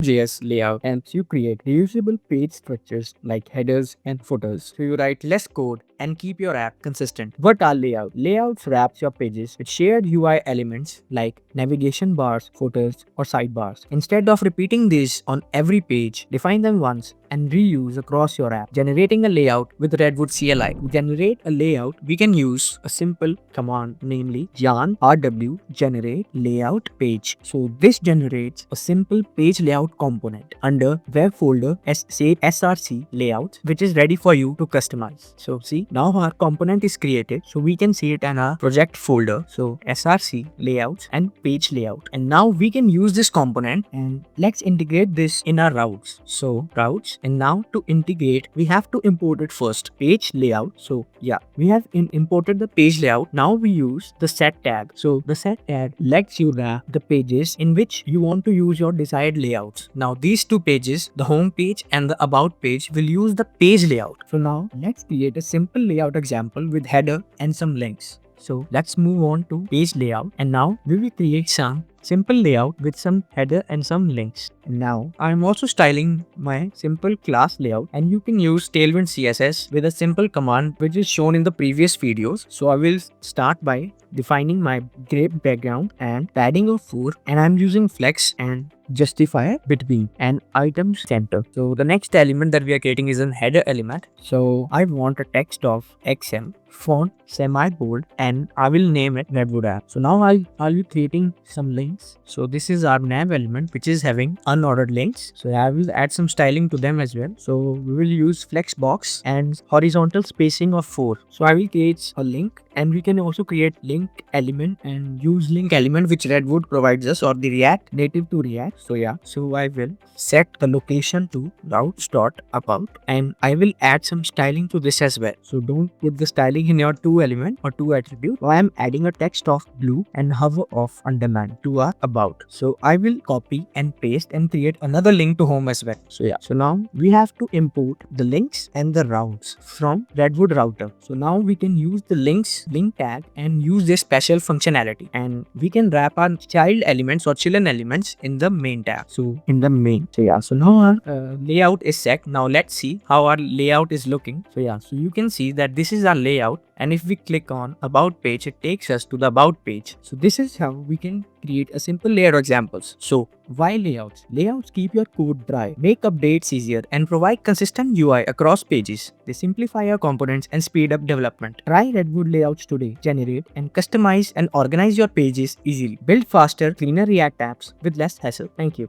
RedwoodJS layout helps you create reusable page structures like headers and footers, so you write less code and keep your app consistent. What are layouts? Layouts wraps your pages with shared UI elements like navigation bars, footers, or sidebars. Instead of repeating these on every page, define them once and reuse across your app. Generating a layout with Redwood CLI. To generate a layout, we can use a simple command, namely yarn rw generate layout page. So this generates a simple page layout component under web folder say src layouts, which is ready for you to customize. So see, now our component is created, so we can see it in our project folder. So src layouts and page layout, and now we can use this component and let's integrate this in our routes. So routes, and now to integrate we have to import it first, page layout. So yeah, we have imported the page layout. Now we use the set tag. So the set tag lets you wrap the pages in which you want to use your desired layouts. Now these two pages, the home page and the about page, will use the page layout. So now let's create a simple layout example with header and some links. So let's move on to page layout, and now we will create some simple layout with some header and some links. And now I'm also styling my simple class layout, and you can use Tailwind CSS with a simple command which is shown in the previous videos. So I will start by defining my gray background and padding of 4, and I'm using flex and justifier between and items center. So the next element that we are creating is an header element. So I want a text of XM, font semi-bold, and I will name it Redwood app. So now I'll be creating some links. So this is our nav element which is having unordered links. So I will add some styling to them as well. So we will use flex box and horizontal spacing of 4. So I will create a link, and we can also create link element and use link element which Redwood provides us, or the React native to React. So yeah, so I will set the location to routes.about, and I will add some styling to this as well. So don't put the styling in your two element or two attribute. So I am adding a text of blue and hover of underline to our about. So I will copy and paste and create another link to home as well. So yeah, so now we have to import the links and the routes from Redwood router. So now we can use the links link tag and use this special functionality, and we can wrap our child elements or children elements in the main tab. So in the main. So yeah, so now our layout is set. Now let's see how our layout is looking. So yeah, so you can see that this is our layout, and if we click on about page, it takes us to the about page. So this is how we can create a simple layout examples. So why layouts? Layouts keep your code dry, make updates easier, and provide consistent UI across pages. They simplify your components and speed up development. Try Redwood layouts today. Generate and customize and organize your pages easily. Build faster, cleaner React apps with less hassle. Thank you.